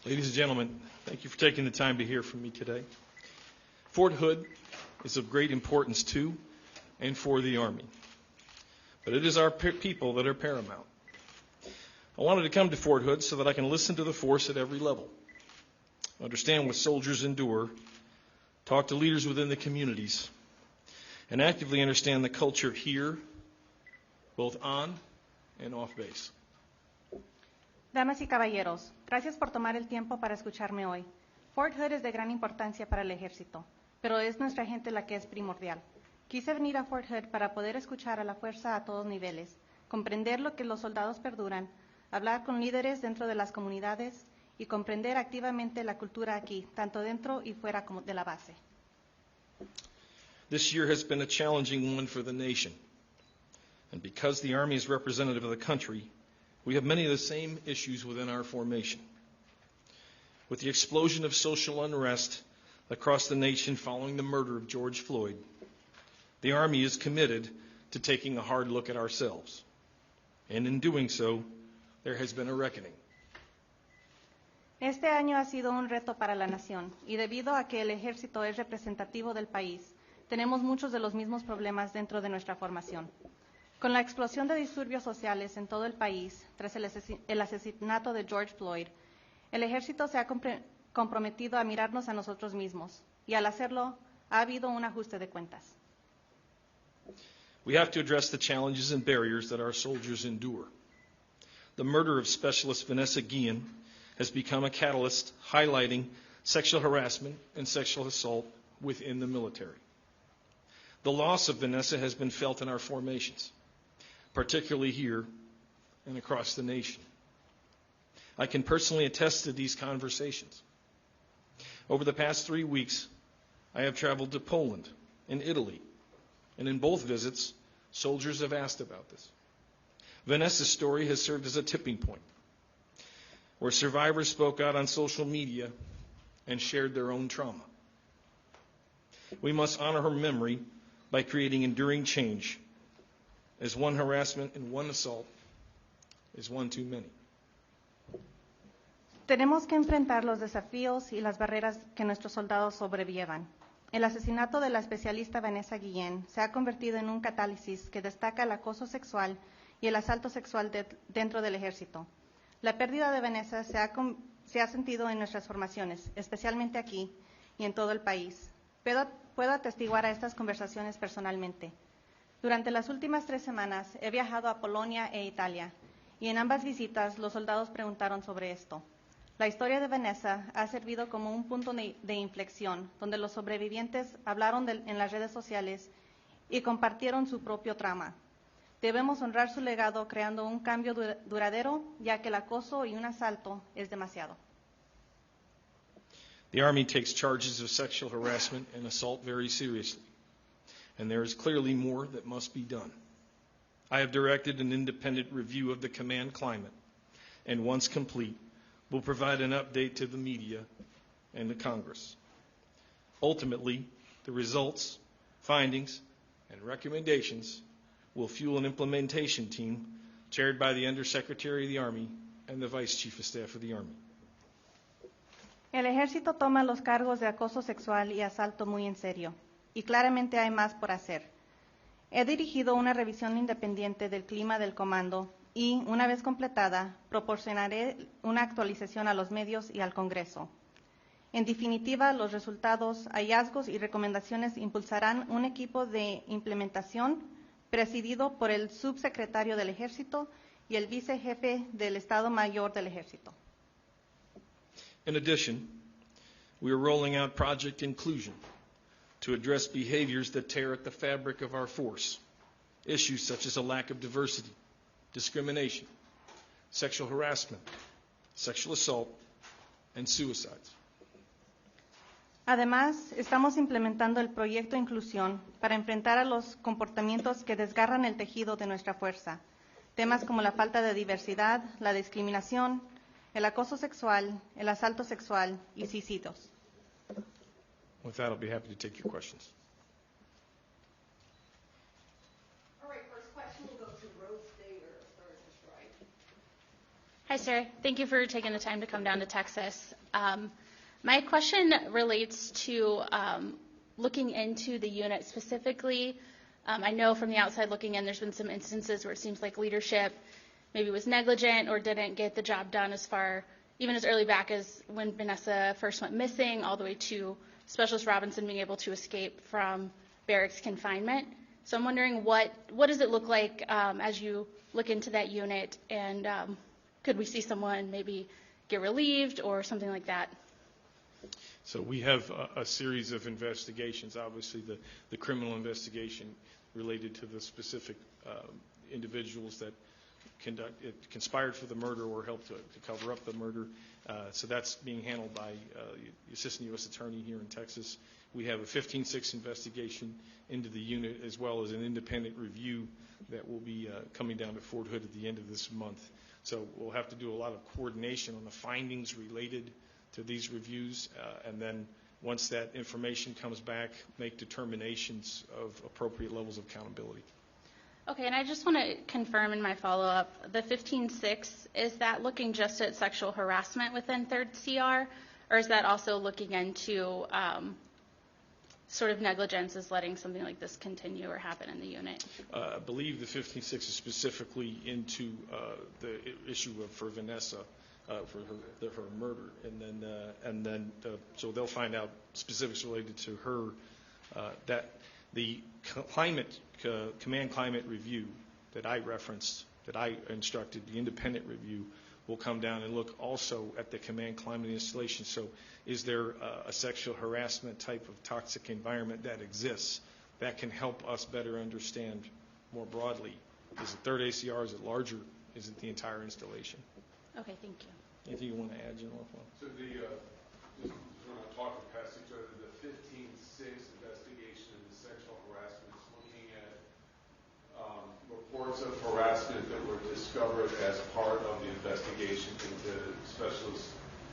Ladies and gentlemen, thank you for taking the time to hear from me today. Fort Hood is of great importance to and for the Army, but it is our people that are paramount. I wanted to come to Fort Hood so that I can listen to the force at every level, understand what soldiers endure, talk to leaders within the communities, and actively understand the culture here, both on and off base. Damas y caballeros, gracias por tomar el tiempo para escucharme hoy. Fort Hood es de gran importancia para el ejército, pero es nuestra gente la que es primordial. Quise venir a Fort Hood para poder escuchar a la fuerza a todos niveles, comprender lo que los soldados perduran, hablar con líderes dentro de las comunidades y comprender activamente la cultura aquí, tanto dentro y fuera como de la base. This year has been a challenging one for the nation, and because the Army is representative of the country, we have many of the same issues within our formation. With the explosion of social unrest across the nation following the murder of George Floyd, the Army is committed to taking a hard look at ourselves. And in doing so, there has been a reckoning. Este año ha sido un reto para la nación, y debido a que el ejército es representativo del país, tenemos muchos de los mismos problemas dentro de nuestra formación. Con la explosión de disturbios sociales en todo el país, tras el asesinato de George Floyd, el ejército se ha comprometido a mirarnos a nosotros mismos, y al hacerlo, ha habido un ajuste de cuentas. We have to address the challenges and barriers that our soldiers endure. The murder of Specialist Vanessa Guillen has become a catalyst highlighting sexual harassment and sexual assault within the military. The loss of Vanessa has been felt in our formations, particularly here and across the nation. I can personally attest to these conversations. Over the past 3 weeks, I have traveled to Poland and Italy, and in both visits, soldiers have asked about this. Vanessa's story has served as a tipping point, where survivors spoke out on social media and shared their own trauma. We must honor her memory by creating enduring change, as one harassment and one assault is one too many. Tenemos que enfrentar los desafíos y las barreras que nuestros soldados sobrellevan. El asesinato de la especialista Vanessa Guillen se ha convertido en un catálisis que destaca el acoso sexual y el asalto sexual dentro del ejército. La pérdida de Vanessa se ha sentido en nuestras formaciones, especialmente aquí y en todo el país. Puedo atestiguar a estas conversaciones personalmente. Durante las últimas 3 semanas he viajado a Polonia e Italia, y en ambas visitas los soldados preguntaron sobre esto. La historia de Vanessa ha servido como un punto de inflexión, donde los sobrevivientes hablaron en las redes sociales y compartieron su propio trauma. Debemos honrar su legado creando un cambio duradero, ya que el acoso y un asalto es demasiado. The Army takes charges of sexual harassment and assault very seriously, and there is clearly more that must be done. I have directed an independent review of the command climate, and once complete, will provide an update to the media and to Congress. Ultimately, the results, findings, and recommendations will fuel an implementation team chaired by the Undersecretary of the Army and the Vice Chief of Staff of the Army. El ejército toma los cargos de acoso sexual y asalto muy en serio, y claramente hay más por hacer. He dirigido una revisión independiente del clima del comando y, una vez completada, proporcionaré una actualización a los medios y al Congreso. En definitiva, los resultados, hallazgos y recomendaciones impulsarán un equipo de implementación presidido por el subsecretario del Ejército y el vicejefe del Estado Mayor del Ejército. In addition, we are rolling out Project Inclusion to address behaviors that tear at the fabric of our force, issues such as a lack of diversity, discrimination, sexual harassment, sexual assault, and suicides. Además, estamos implementando el proyecto Inclusión para enfrentar a los comportamientos que desgarran el tejido de nuestra fuerza, temas como la falta de diversidad, la discriminación, el acoso sexual, el asalto sexual y suicidios. With that, I'll be happy to take your questions. All right, first question will go to Rose Dager, Stars to Strike. Hi, sir. Thank you for taking the time to come down to Texas. My question relates to looking into the unit specifically. I know from the outside looking in, there's been some instances where it seems like leadership maybe was negligent or didn't get the job done even as early back as when Vanessa first went missing, all the way to Specialist Robinson being able to escape from barracks confinement. So I'm wondering what does it look like as you look into that unit, and could we see someone maybe get relieved or something like that? So we have a series of investigations. Obviously, the criminal investigation related to the specific individuals that conspired for the murder or helped to cover up the murder. So that's being handled by the Assistant U.S. Attorney here in Texas. We have a 15-6 investigation into the unit, as well as an independent review that will be coming down to Fort Hood at the end of this month. So we'll have to do a lot of coordination on the findings related to these reviews, and then once that information comes back, make determinations of appropriate levels of accountability. Okay, and I just want to confirm in my follow-up, the 15-6, is that looking just at sexual harassment within 3rd CR, or is that also looking into sort of negligence as letting something like this continue or happen in the unit? I believe the 15-6 is specifically into the issue for Vanessa, for her murder, and then so they'll find out specifics related to her. That the command climate review that I referenced, that I instructed, the independent review, will come down and look also at the command climate installation. So is there a sexual harassment type of toxic environment that exists that can help us better understand more broadly? Is it 3rd ACR? Is it larger? Is it the entire installation? Okay, thank you. Anything you want to add, General? So just want to talk past each other, the 15-6 investigation into sexual harassment is looking at reports of harassment that were discovered as part of the investigation into Specialist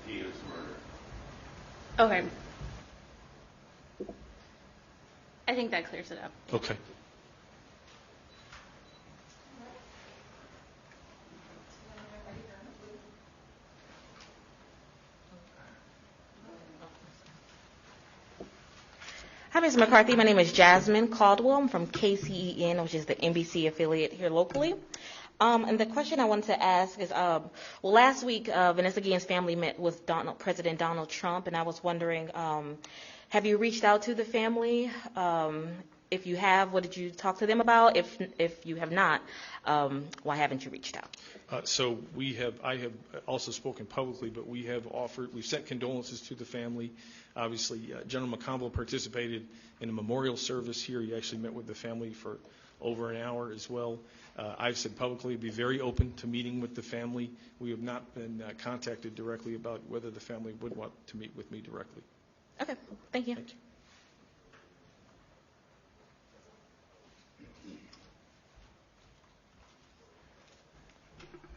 Ian's murder. Okay. I think that clears it up. Okay. Hi, Ms. McCarthy. My name is Jasmine Caldwell. I'm from KCEN, which is the NBC affiliate here locally. And the question I wanted to ask is, last week, Vanessa Guillen's family met with President Donald Trump, and I was wondering, have you reached out to the family? If you have, what did you talk to them about? If you have not, why haven't you reached out? So I have also spoken publicly, but we've sent condolences to the family. Obviously, General McConville participated in a memorial service here. He actually met with the family for over an hour as well. I've said publicly be very open to meeting with the family. We have not been contacted directly about whether the family would want to meet with me directly. Okay, thank you. Thank you.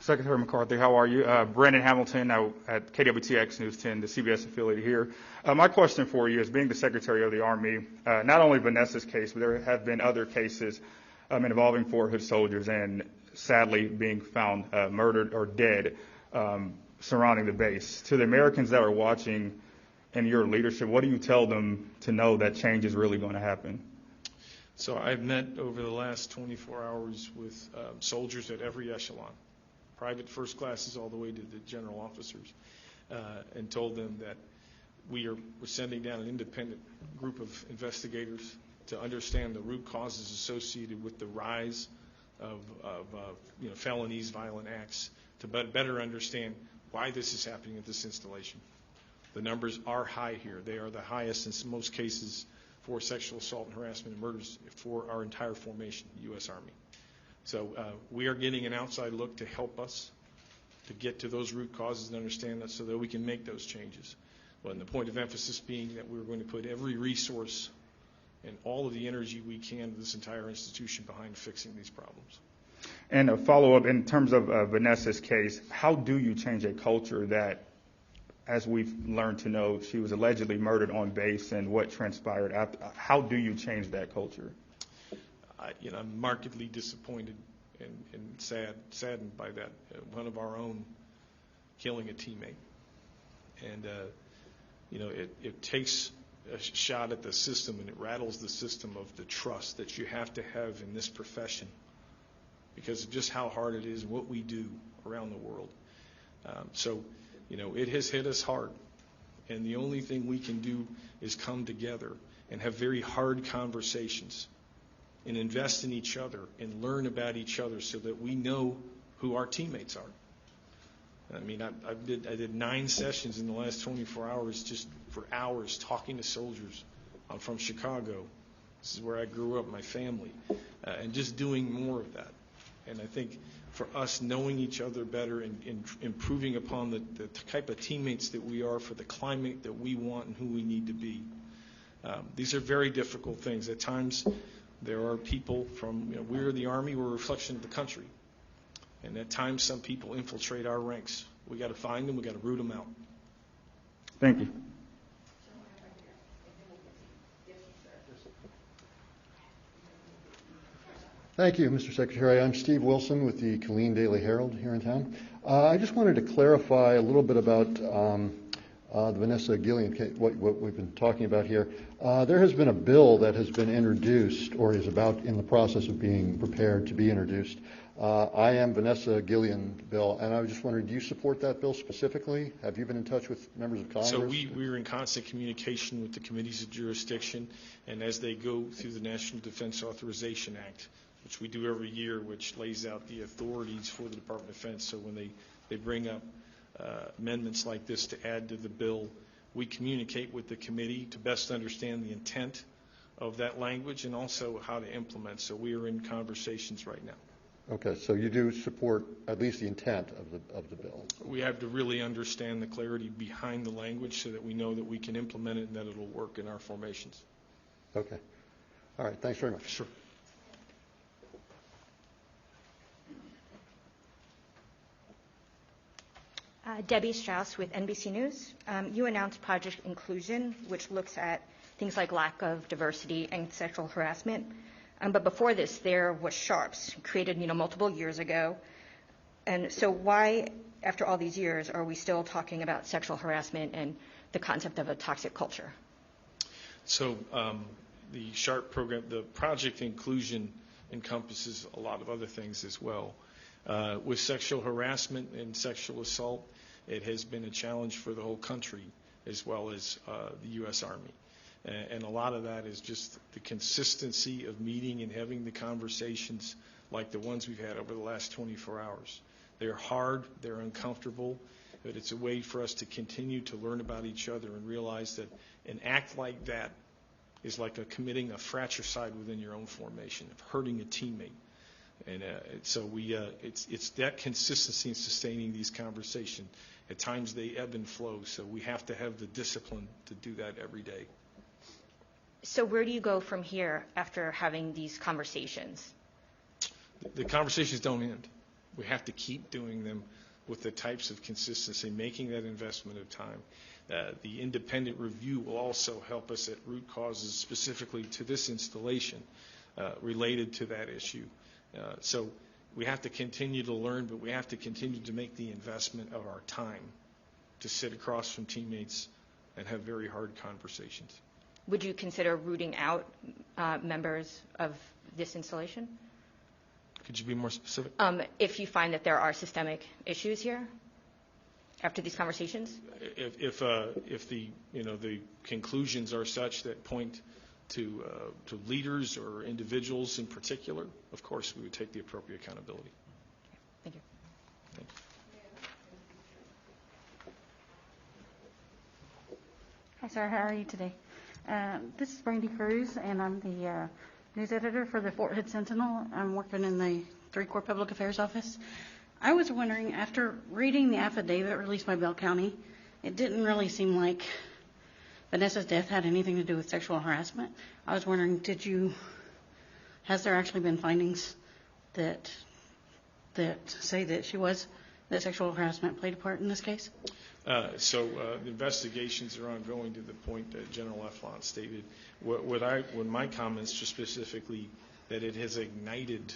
Secretary McCarthy, how are you? Brandon Hamilton at KWTX News 10, the CBS affiliate here. My question for you is, being the Secretary of the Army, not only Vanessa's case, but there have been other cases involving Fort Hood soldiers and sadly being found murdered or dead surrounding the base. To the Americans that are watching in your leadership, what do you tell them to know that change is really going to happen? So I've met over the last 24 hours with soldiers at every echelon, private first classes all the way to the general officers, and told them that we're sending down an independent group of investigators to understand the root causes associated with the rise of felonies, violent acts, to better understand why this is happening at this installation. The numbers are high here. They are the highest in most cases for sexual assault and harassment and murders for our entire formation, the U.S. Army. So we are getting an outside look to help us to get to those root causes and understand that so that we can make those changes. But the point of emphasis being that we're going to put every resource and all of the energy we can of this entire institution behind fixing these problems. And a follow-up in terms of Vanessa's case, how do you change a culture that, as we've learned to know, she was allegedly murdered on base and what transpired after? How do you change that culture? I'm markedly disappointed and saddened by that. One of our own killing a teammate. And, it takes a shot at the system, and it rattles the system of the trust that you have to have in this profession because of just how hard it is, what we do around the world. It has hit us hard. And the only thing we can do is come together and have very hard conversations and invest in each other and learn about each other so that we know who our teammates are. I mean, I did 9 sessions in the last 24 hours, just for hours, talking to soldiers. I'm from Chicago. This is where I grew up, my family, and just doing more of that. And I think for us, knowing each other better and improving upon the type of teammates that we are for the climate that we want and who we need to be. These are very difficult things. At times, there are people from, we're the Army, we're a reflection of the country. And at times, some people infiltrate our ranks. We got to find them, we got to root them out. Thank you. Thank you, Mr. Secretary. I'm Steve Wilson with the Killeen Daily Herald here in town. I just wanted to clarify a little bit about the Vanessa Gillian case, what we've been talking about here. There has been a bill that has been introduced or is about in the process of being prepared to be introduced. I am Vanessa Gillian bill, and I was just wondering, do you support that bill specifically? Have you been in touch with members of Congress? So we're in constant communication with the committees of jurisdiction, and as they go through the National Defense Authorization Act, which we do every year, which lays out the authorities for the Department of Defense. So when they bring up amendments like this to add to the bill, we communicate with the committee to best understand the intent of that language and also how to implement. So we are in conversations right now. Okay, so you do support at least the intent of the bill. We have to really understand the clarity behind the language so that we know that we can implement it and that it'll work in our formations. Okay. All right, thanks very much. Sure. Debbie Strauss with NBC News. You announced Project Inclusion, which looks at things like lack of diversity and sexual harassment. But before this, there was SHARPS, created multiple years ago. And so why, after all these years, are we still talking about sexual harassment and the concept of a toxic culture? So the SHARP program, the Project Inclusion encompasses a lot of other things as well. With sexual harassment and sexual assault, it has been a challenge for the whole country as well as the U.S. Army. And a lot of that is just the consistency of meeting and having the conversations like the ones we've had over the last 24 hours. They're hard, they're uncomfortable, but it's a way for us to continue to learn about each other and realize that an act like that is like committing a fratricide within your own formation, of hurting a teammate. And so it's that consistency in sustaining these conversations. At times they ebb and flow, so we have to have the discipline to do that every day. So where do you go from here after having these conversations? The conversations don't end. We have to keep doing them with the types of consistency, making that investment of time. The independent review will also help us at root causes specifically to this installation related to that issue. So we have to continue to learn, but we have to continue to make the investment of our time to sit across from teammates and have very hard conversations. Would you consider rooting out members of this installation? Could you be more specific? If you find that there are systemic issues here after these conversations? If the conclusions are such that point to leaders or individuals in particular, of course we would take the appropriate accountability. Thank you. Thank you. Hi, sir. How are you today? This is Brandy Cruz, and I'm the news editor for the Fort Hood Sentinel. I'm working in the 3 Corps Public Affairs Office. I was wondering, after reading the affidavit released by Bell County, it didn't really seem like Vanessa's death had anything to do with sexual harassment. I was wondering, has there actually been findings that say that that sexual harassment played a part in this case? So the investigations are ongoing to the point that General Eflon stated. When my comments are specifically that it has ignited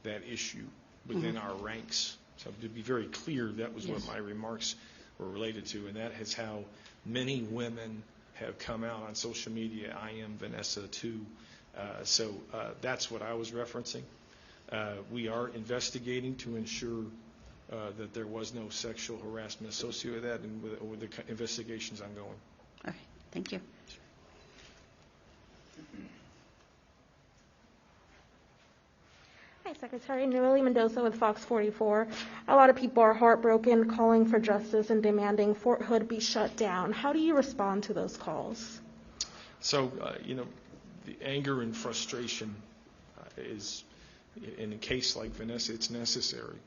that issue within our ranks. So to be very clear, that was what Yes. my remarks were related to, and that is how many women have come out on social media. I am Vanessa too. So that's what I was referencing. We are investigating to ensure that there was no sexual harassment associated with that, and with the investigations ongoing. Okay, thank you. Hi, Secretary. Noeli Mendoza with Fox 44. A lot of people are heartbroken, calling for justice and demanding Fort Hood be shut down. How do you respond to those calls? So, the anger and frustration is, in a case like Vanessa, it's necessary.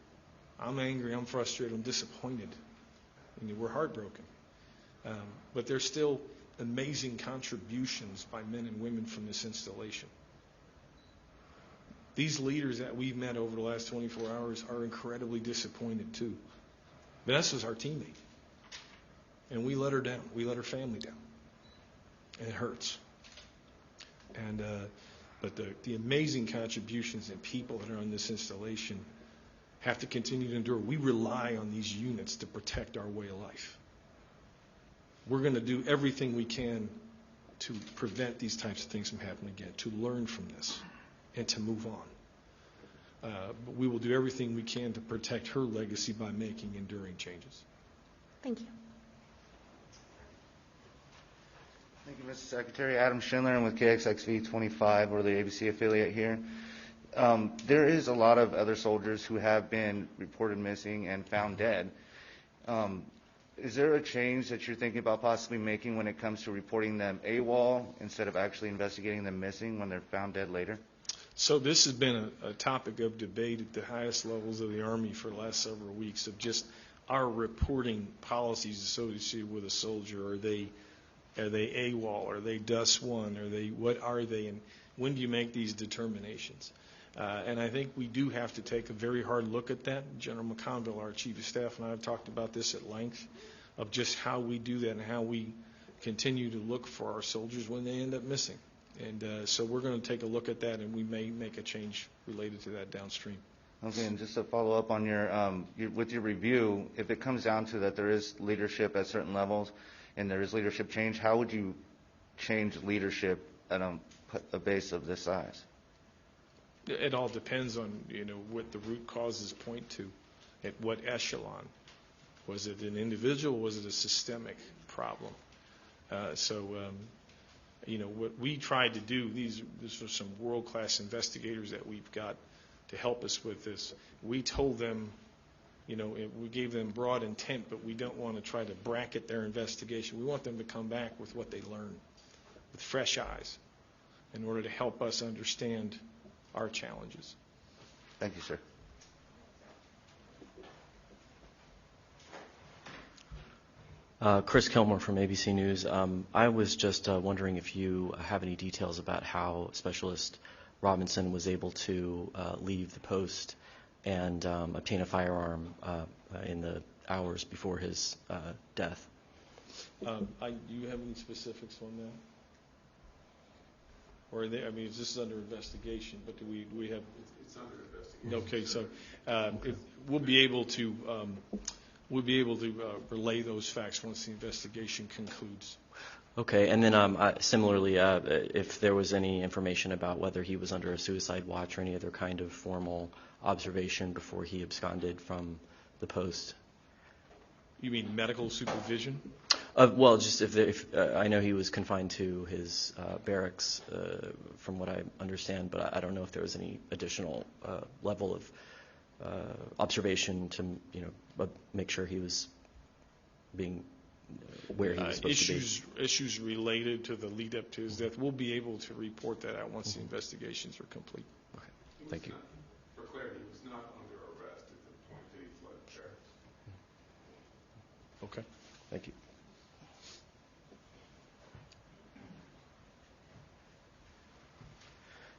I'm angry, I'm frustrated, I'm disappointed. We're heartbroken. But there's still amazing contributions by men and women from this installation. These leaders that we've met over the last 24 hours are incredibly disappointed too. Vanessa's our teammate. And we let her down. We let her family down. And it hurts. But the amazing contributions and people that are on this installation have to continue to endure. We rely on these units to protect our way of life. We're going to do everything we can to prevent these types of things from happening again, to learn from this, and to move on. But we will do everything we can to protect her legacy by making enduring changes. Thank you. Thank you, Mr. Secretary. Adam Schindler, I'm with KXXV 25, or the ABC affiliate here. There is a lot of other soldiers who have been reported missing and found dead. Is there a change that you're thinking about possibly making when it comes to reporting them AWOL instead of actually investigating them missing when they're found dead later? So this has been a topic of debate at the highest levels of the Army for the last several weeks, of just our reporting policies associated with a soldier. Are they AWOL? Are they DUS 1? What are they? And when do you make these determinations? And I think we do have to take a very hard look at that. General McConville, our Chief of Staff, and I have talked about this at length, of just how we do that and how we continue to look for our soldiers when they end up missing. And so we're going to take a look at that, and we may make a change related to that downstream. Okay, and just to follow up on with your review, if it comes down to that there is leadership at certain levels and there is leadership change, how would you change leadership at a base of this size? It all depends on what the root causes point to, at what echelon. Was it an individual? Was it a systemic problem? What we tried to do, these are some world-class investigators that we've got to help us with this. We told them, we gave them broad intent, but we don't want to try to bracket their investigation. We want them to come back with what they learned, with fresh eyes, in order to help us understand our challenges. Thank you, sir. Chris Kilmer from ABC News. I was just wondering if you have any details about how Specialist Robinson was able to leave the post and obtain a firearm in the hours before his death. Do you have any specifics on that? Or this is under investigation, but do we have? It's under investigation. Okay, so we'll be able to relay those facts once the investigation concludes. Okay, and then similarly, if there was any information about whether he was under a suicide watch or any other kind of formal observation before he absconded from the post. You mean medical supervision? Well, just if I know he was confined to his barracks, from what I understand, but I don't know if there was any additional level of observation to make sure he was being where he was supposed to be. Issues related to the lead up to his death, we'll be able to report that out once the investigations are complete. Okay, thank you. For clarity, he was not under arrest at the point that he fled barracks. Okay. Thank you.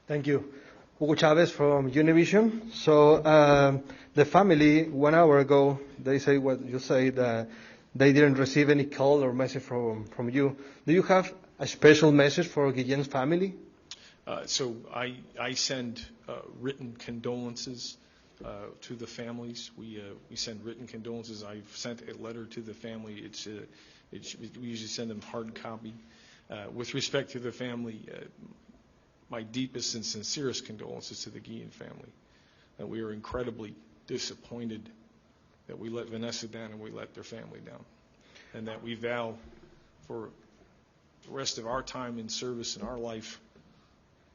Thank you. Hugo Chavez from Univision. So the family, 1 hour ago, they say what you say, that they didn't receive any call or message from you. Do you have a special message for Guillen's family? So I send written condolences to the families. We send written condolences. I've sent a letter to the family. We usually send them hard copy. With respect to the family, my deepest and sincerest condolences to the Guillen family. We are incredibly disappointed that we let Vanessa down and we let their family down, and that we vow for the rest of our time in service in our life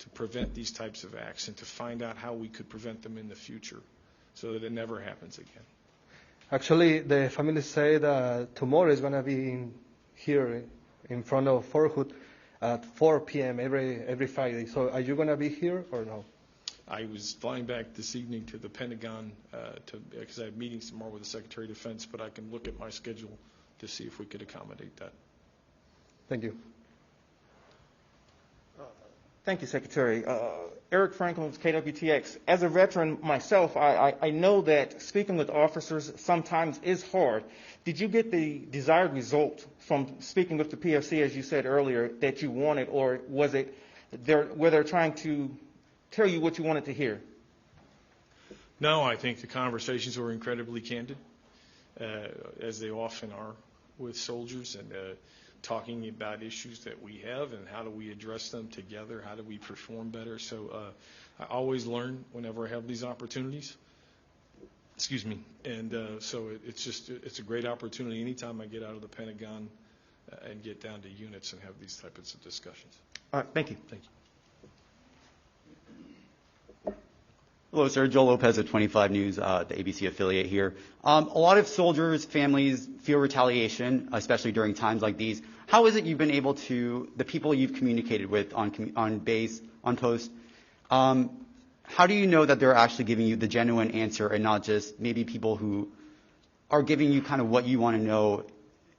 to prevent these types of acts and to find out how we could prevent them in the future so that it never happens again. Actually, the family say that tomorrow is going to be here in front of Fort Hood at 4 p.m. every Friday. So are you going to be here or no? I was flying back this evening to the Pentagon because I have meetings tomorrow with the Secretary of Defense, but I can look at my schedule to see if we could accommodate that. Thank you. Thank you, Secretary. Eric Franklin with KWTX. As a veteran myself, I know that speaking with officers sometimes is hard. Did you get the desired result from speaking with the PFC, as you said earlier, that you wanted, or was it where they're trying to tell you what you wanted to hear? No, I think the conversations were incredibly candid, as they often are with soldiers, and talking about issues that we have and how do we address them together, how do we perform better. So I always learn whenever I have these opportunities. Excuse me. And so it's a great opportunity anytime I get out of the Pentagon and get down to units and have these types of discussions. All right, thank you. Thank you. Hello, sir. Joel Lopez at 25 News, the ABC affiliate here. A lot of soldiers, families fear retaliation, especially during times like these. How is it you've been able to, the people you've communicated with on base, on post, how do you know that they're actually giving you the genuine answer and not just maybe people who are giving you kind of what you want to know?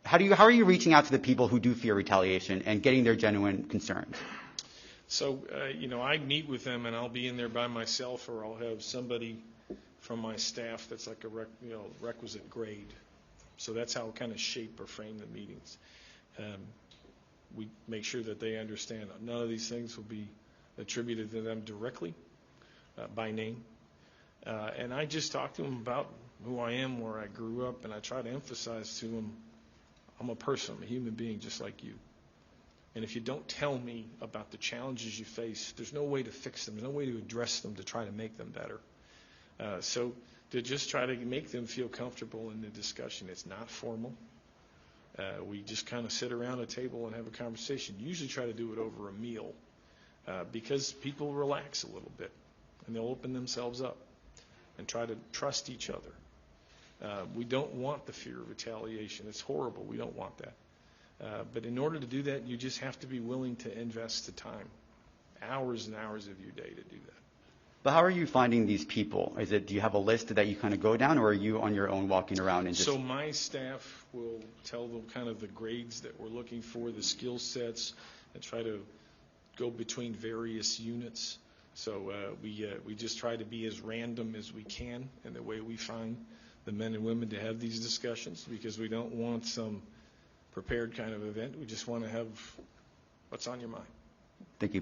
How are you reaching out to the people who do fear retaliation and getting their genuine concerns? So, I meet with them, and I'll be in there by myself, or I'll have somebody from my staff that's like a requisite grade. So that's how I kind of shape or frame the meetings. We make sure that they understand none of these things will be attributed to them directly by name. And I just talk to them about who I am, where I grew up, and I try to emphasize to them, I'm a person, I'm a human being just like you. And if you don't tell me about the challenges you face, there's no way to fix them, there's no way to address them to try to make them better. So to just try to make them feel comfortable in the discussion. It's not formal. We just kind of sit around a table and have a conversation. Usually try to do it over a meal because people relax a little bit and they'll open themselves up and try to trust each other. We don't want the fear of retaliation. It's horrible. We don't want that. But in order to do that, you just have to be willing to invest the time, hours and hours of your day to do that. But how are you finding these people? Do you have a list that you kind of go down, or are you on your own walking around and just... So my staff will tell them kind of the grades that we're looking for, the skill sets, and try to go between various units. So we just try to be as random as we can in the way we find the men and women to have these discussions, because we don't want some prepared kind of event. We just want to have what's on your mind. Thank you.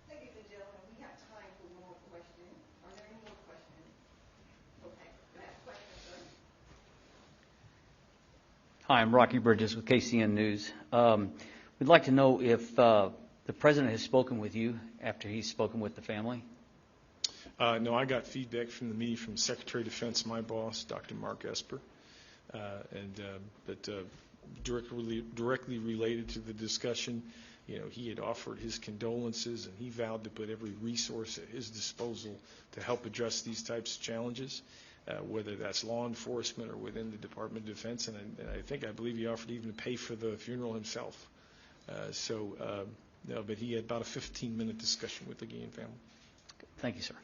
Ladies and gentlemen, we have time for more questions. Are there any more questions? Okay, last question, sir. Hi, I'm Rocky Bridges with KCN News. We'd like to know if the President has spoken with you after he's spoken with the family. No, I got feedback from the meeting from Secretary of Defense, my boss, Dr. Mark Esper, that directly related to the discussion. He had offered his condolences, and he vowed to put every resource at his disposal to help address these types of challenges, whether that's law enforcement or within the Department of Defense. And I believe he offered even to pay for the funeral himself. But he had about a 15-minute discussion with the Guillen family. Thank you, sir.